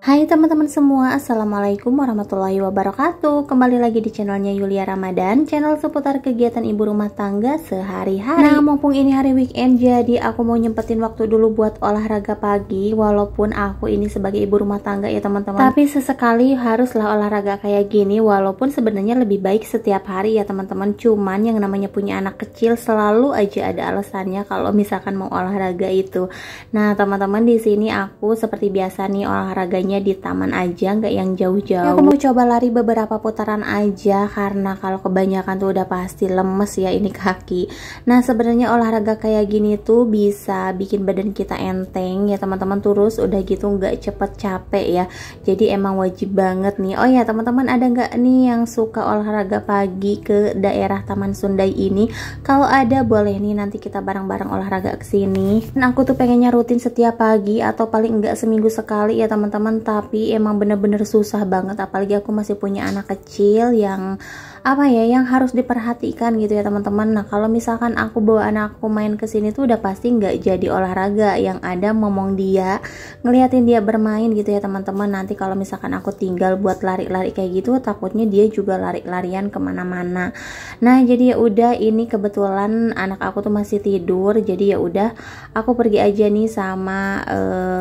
Hai teman-teman semua, Assalamualaikum warahmatullahi wabarakatuh. Kembali lagi di channelnya Yulia Ramadan, channel seputar kegiatan ibu rumah tangga sehari-hari. Nah, mumpung ini hari weekend, jadi aku mau nyempetin waktu dulu buat olahraga pagi. Walaupun aku ini sebagai ibu rumah tangga ya teman-teman, tapi sesekali haruslah olahraga kayak gini. Walaupun sebenarnya lebih baik setiap hari ya teman-teman, cuman yang namanya punya anak kecil selalu aja ada alasannya kalau misalkan mau olahraga itu. Nah teman-teman, di sini aku seperti biasa nih olahraganya di taman aja, nggak yang jauh-jauh. Aku mau coba lari beberapa putaran aja karena kalau kebanyakan tuh udah pasti lemes ya ini kaki. Nah sebenarnya olahraga kayak gini tuh bisa bikin badan kita enteng ya teman-teman, terus udah gitu nggak cepet capek ya, jadi emang wajib banget nih. Oh ya teman-teman, ada nggak nih yang suka olahraga pagi ke daerah Taman Sundai ini? Kalau ada boleh nih nanti kita bareng-bareng olahraga ke sini. Nah aku tuh pengennya rutin setiap pagi atau paling enggak seminggu sekali ya teman-teman, tapi emang bener-bener susah banget, apalagi aku masih punya anak kecil yang yang harus diperhatikan gitu ya teman-teman. Nah kalau misalkan aku bawa anakku main ke sini tuh udah pasti nggak jadi olahraga, yang ada ngomong dia, ngeliatin dia bermain gitu ya teman-teman. Nanti kalau misalkan aku tinggal buat lari-lari kayak gitu, takutnya dia juga lari-larian kemana-mana. Nah jadi ya udah, ini kebetulan anak aku tuh masih tidur, jadi ya udah aku pergi aja nih sama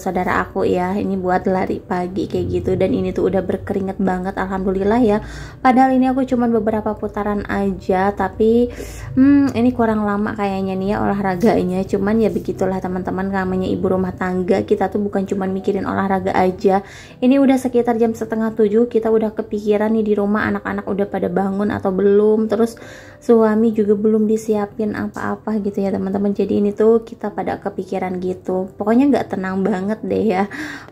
saudara aku ya, ini buat lari pagi kayak gitu. Dan ini tuh udah berkeringat banget alhamdulillah ya, padahal ini aku cuman beberapa putaran aja, tapi ini kurang lama kayaknya nih ya olahraganya. Cuman ya begitulah teman-teman, namanya ibu rumah tangga, kita tuh bukan cuman mikirin olahraga aja. Ini udah sekitar jam setengah 7, kita udah kepikiran nih di rumah anak-anak udah pada bangun atau belum, terus suami juga belum disiapin apa-apa gitu ya teman-teman. Jadi ini tuh kita pada kepikiran gitu, pokoknya nggak tenang banget deh ya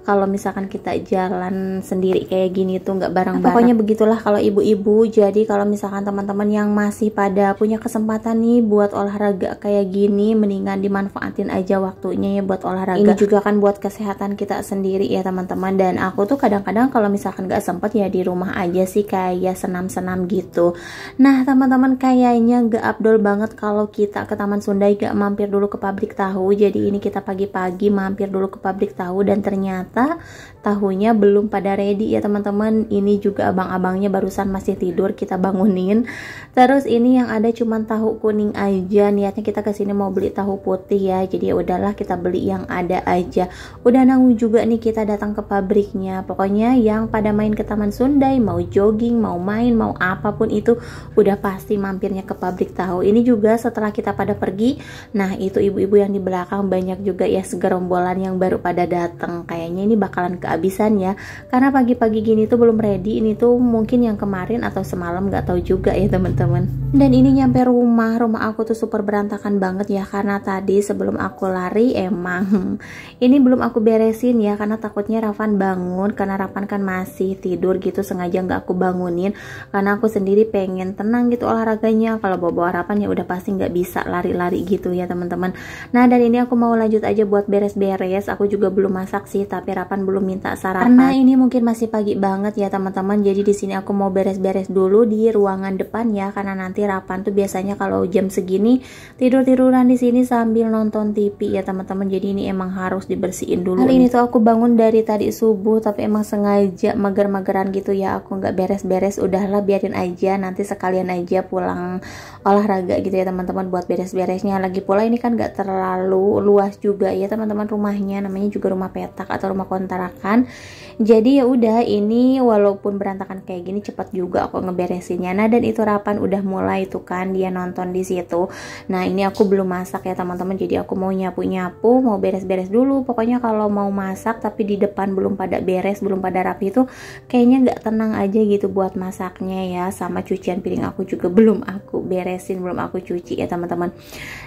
kalau misalkan kita jalan sendiri kayak gini tuh nggak bareng-bareng. Pokoknya begitulah kalau ibu-ibu. Jadi kalau misalkan teman-teman yang masih pada punya kesempatan nih buat olahraga kayak gini, mendingan dimanfaatin aja waktunya ya buat olahraga. Ini juga kan buat kesehatan kita sendiri ya teman-teman. Dan aku tuh kadang-kadang kalau misalkan nggak sempet ya di rumah aja sih kayak senam-senam gitu. Nah teman-teman, kayaknya nggak abdol banget kalau kita ke Taman Sundai gak mampir dulu ke pabrik tahu. Jadi ini kita pagi-pagi mampir dulu ke pabrik tahu, dan ternyata tahunya belum pada ready ya teman-teman. Ini juga abang-abangnya barusan masih tidur, kita bangunin. Terus ini yang ada cuman tahu kuning aja, niatnya kita kesini mau beli tahu putih ya, jadi ya udahlah kita beli yang ada aja. Udah nanggung juga nih kita datang ke pabriknya. Pokoknya yang pada main ke Taman Sundai, mau jogging, mau main, mau apapun itu, udah pasti mampirnya ke pabrik tahu. Ini juga setelah kita pada pergi, nah itu ibu-ibu yang di belakang banyak juga ya segerombolan yang baru pada datang. Kayaknya ini bakalan kehabisan ya, karena pagi-pagi gini tuh belum ready. Ini tuh mungkin yang kemarin atau semalam, nggak tahu juga ya teman-teman. Dan ini nyampe rumah aku tuh super berantakan banget ya, karena tadi sebelum aku lari emang ini belum aku beresin ya, karena takutnya Rafan bangun, karena Rafan kan masih tidur gitu, sengaja nggak aku bangunin karena aku sendiri pengen tenang gitu olahraganya. Kalau bawa Rafan ya udah pasti nggak bisa lari-lari gitu ya teman-teman. Nah dan ini aku mau lanjut aja buat beres-beres. Aku juga belum masak sih, tapi Rafan belum minta sarapan karena ini mungkin masih pagi banget ya teman-teman. Jadi di sini aku mau beres-beres dulu di ruangan depan ya, karena nanti Rafan tuh biasanya kalau jam segini tidur-tiduran di sini sambil nonton TV ya teman-teman. Jadi ini emang harus dibersihin dulu. Hari ini tuh aku bangun dari tadi subuh, tapi emang sengaja mager-mageran gitu ya, aku nggak beres-beres. Udahlah biarin aja, nanti sekalian aja pulang olahraga gitu ya teman-teman buat beres-beresnya. Lagi pula ini kan nggak terlalu luas juga ya teman-teman rumahnya, namanya juga rumah petak atau rumah kontrakan. Jadi ya udah, ini walaupun berantakan kayak gini cepet juga aku ngeberesinnya. Nah dan itu Rapan udah mulai tuh kan dia nonton di situ. Nah ini aku belum masak ya teman-teman, jadi aku mau nyapu-nyapu, mau beres-beres dulu. Pokoknya kalau mau masak tapi di depan belum pada beres, belum pada rapi itu kayaknya nggak tenang aja gitu buat masaknya ya. Sama cucian piring aku juga belum aku beresin, belum aku cuci ya teman-teman.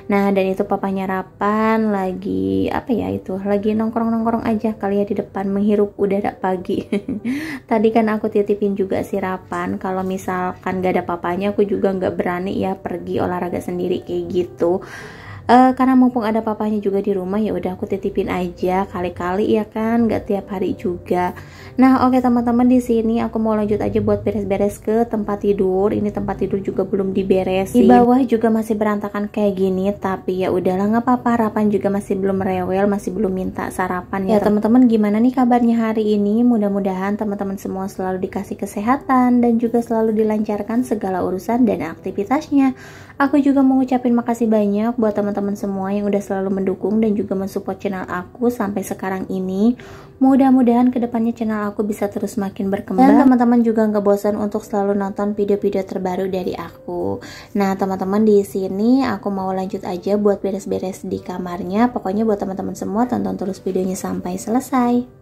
Nah dan itu papanya Rapan lagi lagi nongkrong-nongkrong aja kali ya di depan, menghirup udara pagi. Tadi kan aku titipin juga si Rapan, kalau misalkan gak ada papanya aku juga nggak berani ya pergi olahraga sendiri kayak gitu. Karena mumpung ada papanya juga di rumah, ya udah aku titipin aja, kali-kali ya kan, nggak tiap hari juga. Nah, oke teman-teman, di sini aku mau lanjut aja buat beres-beres ke tempat tidur. Ini tempat tidur juga belum diberesin. Di bawah juga masih berantakan kayak gini, tapi ya udahlah nggak apa-apa. Rapan juga masih belum rewel, masih belum minta sarapan ya. Teman-teman, gimana nih kabarnya hari ini? Mudah-mudahan teman-teman semua selalu dikasih kesehatan dan juga selalu dilancarkan segala urusan dan aktivitasnya. Aku juga mau ngucapin makasih banyak buat teman-teman semua yang udah selalu mendukung dan juga mensupport channel aku sampai sekarang ini. Mudah-mudahan kedepannya channel aku bisa terus makin berkembang dan teman-teman juga nggak bosan untuk selalu nonton video-video terbaru dari aku. Nah teman-teman, di sini aku mau lanjut aja buat beres-beres di kamarnya. Pokoknya buat teman-teman semua tonton terus videonya sampai selesai.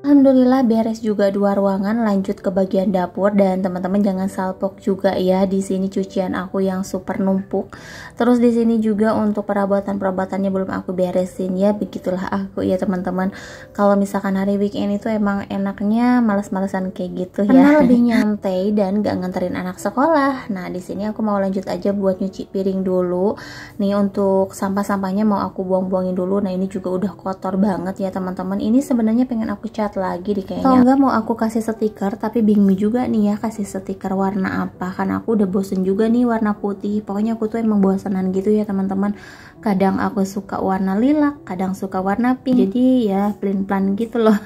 Alhamdulillah beres juga 2 ruangan, lanjut ke bagian dapur. Dan teman-teman jangan salpok juga ya, di sini cucian aku yang super numpuk. Terus di sini juga untuk perabotan-perabotannya belum aku beresin ya, begitulah aku ya teman-teman. Kalau misalkan hari weekend itu emang enaknya males-malesan kayak gitu ya. Karena lebih nyantai dan gak nganterin anak sekolah. Nah, di sini aku mau lanjut aja buat nyuci piring dulu. Nih untuk sampah-sampahnya mau aku buang-buangin dulu. Nah, ini juga udah kotor banget ya teman-teman. Ini sebenarnya pengen aku cat lagi di kayaknya. Kalau enggak mau aku kasih stiker, tapi bingung juga nih ya kasih stiker warna apa, karena aku udah bosen juga nih warna putih. Pokoknya aku tuh emang bosenan gitu ya teman-teman. Kadang aku suka warna lilac, kadang suka warna pink, jadi ya plan-plan gitu loh.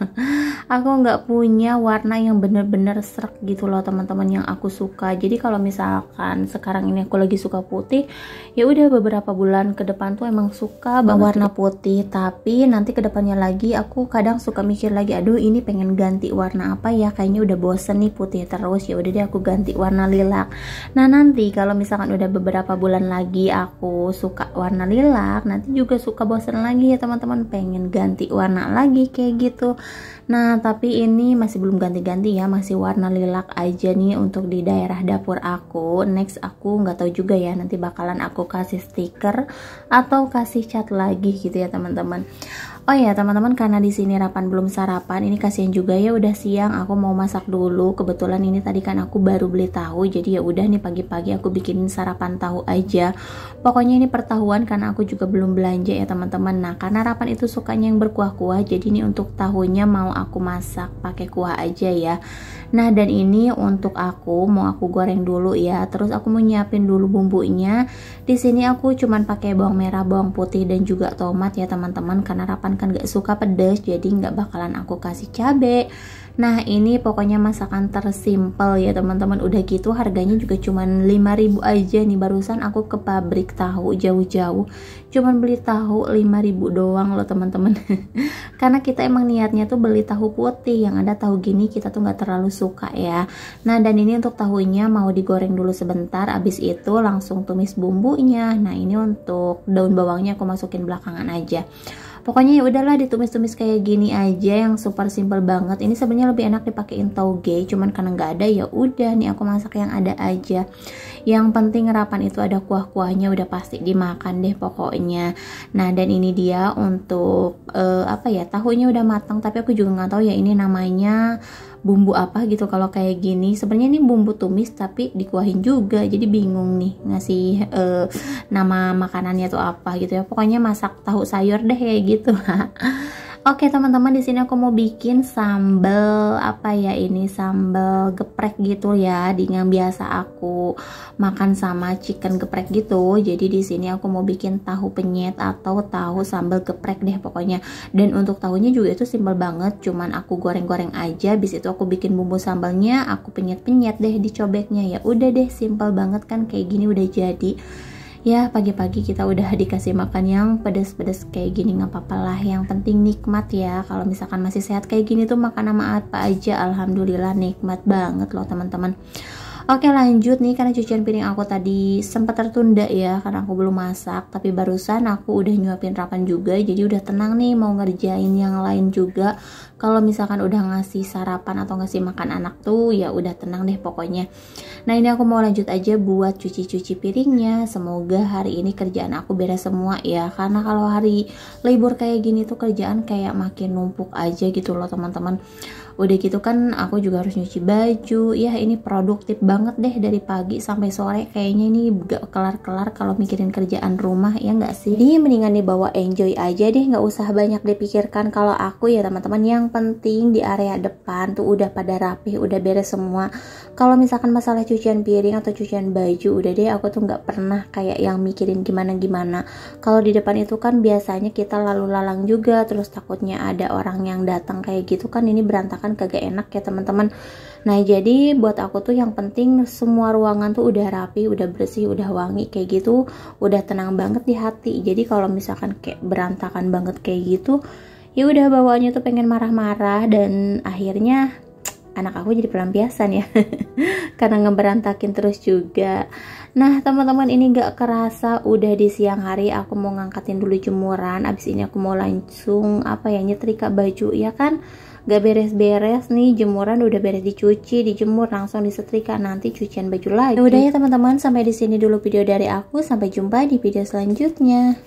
Aku nggak punya warna yang bener-bener serak gitu loh teman-teman yang aku suka. Jadi kalau misalkan sekarang ini aku lagi suka putih, ya udah beberapa bulan ke depan tuh emang suka banget warna putih. Tapi nanti kedepannya lagi aku kadang suka mikir lagi, aduh ini pengen ganti warna apa ya, kayaknya udah bosen nih putih terus, ya udah deh aku ganti warna lilac. Nah nanti kalau misalkan udah beberapa bulan lagi aku suka warna lilac, nanti juga suka bosen lagi ya teman-teman, pengen ganti warna lagi kayak gitu. Nah tapi ini masih belum ganti-ganti ya, masih warna lilac aja nih untuk di daerah dapur aku. Next aku nggak tahu juga ya, nanti bakalan aku kasih stiker atau kasih cat lagi gitu ya teman-teman. Oh ya teman-teman, karena di sini Rapan belum sarapan, ini kasihan juga ya udah siang, aku mau masak dulu. Kebetulan ini tadi kan aku baru beli tahu, jadi ya udah nih pagi-pagi aku bikinin sarapan tahu aja. Pokoknya ini pertahuan karena aku juga belum belanja ya teman-teman. Nah karena Rapan itu sukanya yang berkuah-kuah, jadi ini untuk tahunya mau aku masak pakai kuah aja ya. Nah dan ini untuk aku mau aku goreng dulu ya. Terus aku mau nyiapin dulu bumbunya. Di sini aku cuman pakai bawang merah, bawang putih dan juga tomat ya teman-teman, karena Rapan kan gak suka pedas, jadi nggak bakalan aku kasih cabai. Nah ini pokoknya masakan tersimpel ya teman-teman. Udah gitu harganya juga cuman 5.000 aja nih. Barusan aku ke pabrik tahu jauh-jauh, cuman beli tahu 5.000 doang loh teman-teman. Karena kita emang niatnya tuh beli tahu putih, yang ada tahu gini kita tuh nggak terlalu suka ya. Nah dan ini untuk tahunya mau digoreng dulu sebentar, abis itu langsung tumis bumbunya. Nah ini untuk daun bawangnya aku masukin belakangan aja. Pokoknya ya udahlah ditumis-tumis kayak gini aja, yang super simple banget. Ini sebenarnya lebih enak dipakein tauge, cuman karena nggak ada ya udah nih aku masak yang ada aja. Yang penting Rapan itu ada kuah-kuahnya, udah pasti dimakan deh pokoknya. Nah dan ini dia untuk apa ya, tahunya udah matang, tapi aku juga nggak tahu ya ini namanya bumbu apa gitu kalau kayak gini. Sebenarnya ini bumbu tumis tapi dikuahin juga, jadi bingung nih ngasih nama makanannya tuh apa gitu ya. Pokoknya masak tahu sayur deh kayak gitu. Oke teman-teman, di sini aku mau bikin sambal apa ya, ini sambal geprek gitu ya, yang biasa aku makan sama chicken geprek gitu. Jadi di sini aku mau bikin tahu penyet atau tahu sambal geprek deh pokoknya. Dan untuk tahunya juga itu simpel banget, cuman aku goreng-goreng aja. Habis itu aku bikin bumbu sambalnya, aku penyet-penyet deh di cobeknya. Ya udah deh, simpel banget kan, kayak gini udah jadi. Ya pagi-pagi kita udah dikasih makan yang pedas-pedas kayak gini, nggak apa-apa lah, yang penting nikmat ya. Kalau misalkan masih sehat kayak gini tuh makan sama apa aja alhamdulillah nikmat banget loh teman-teman. Oke, lanjut nih, karena cucian piring aku tadi sempat tertunda ya karena aku belum masak, tapi barusan aku udah nyuapin Rapan juga, jadi udah tenang nih mau ngerjain yang lain juga. Kalau misalkan udah ngasih sarapan atau ngasih makan anak tuh ya udah tenang deh pokoknya. Nah, ini aku mau lanjut aja buat cuci-cuci piringnya. Semoga hari ini kerjaan aku beres semua ya, karena kalau hari libur kayak gini tuh kerjaan kayak makin numpuk aja gitu loh teman-teman. Udah gitu kan aku juga harus nyuci baju. Ya ini produktif banget deh dari pagi sampai sore. Kayaknya ini gak kelar-kelar kalau mikirin kerjaan rumah, ya nggak sih? Jadi mendingan dibawa enjoy aja deh, nggak usah banyak dipikirkan. Kalau aku ya teman-teman, yang penting di area depan tuh udah pada rapih, udah beres semua. Kalau misalkan masalah cucian piring atau cucian baju, udah deh aku tuh nggak pernah kayak yang mikirin gimana-gimana. Kalau di depan itu kan biasanya kita lalu lalang juga, terus takutnya ada orang yang datang kayak gitu kan, ini berantakan kagak enak ya teman-teman. Nah, jadi buat aku tuh yang penting semua ruangan tuh udah rapi, udah bersih, udah wangi kayak gitu, udah tenang banget di hati. Jadi kalau misalkan kayak berantakan banget kayak gitu, ya udah bawaannya tuh pengen marah-marah, dan akhirnya anak aku jadi pelampiasan ya karena ngeberantakin terus juga. Nah teman-teman, ini gak kerasa udah di siang hari. Aku mau ngangkatin dulu jemuran, abis ini aku mau langsung nyetrika baju ya kan. Gak beres-beres nih, jemuran udah beres dicuci, dijemur, langsung disetrika, nanti cucian baju lagi. Udah ya teman-teman, sampai di sini dulu video dari aku. Sampai jumpa di video selanjutnya.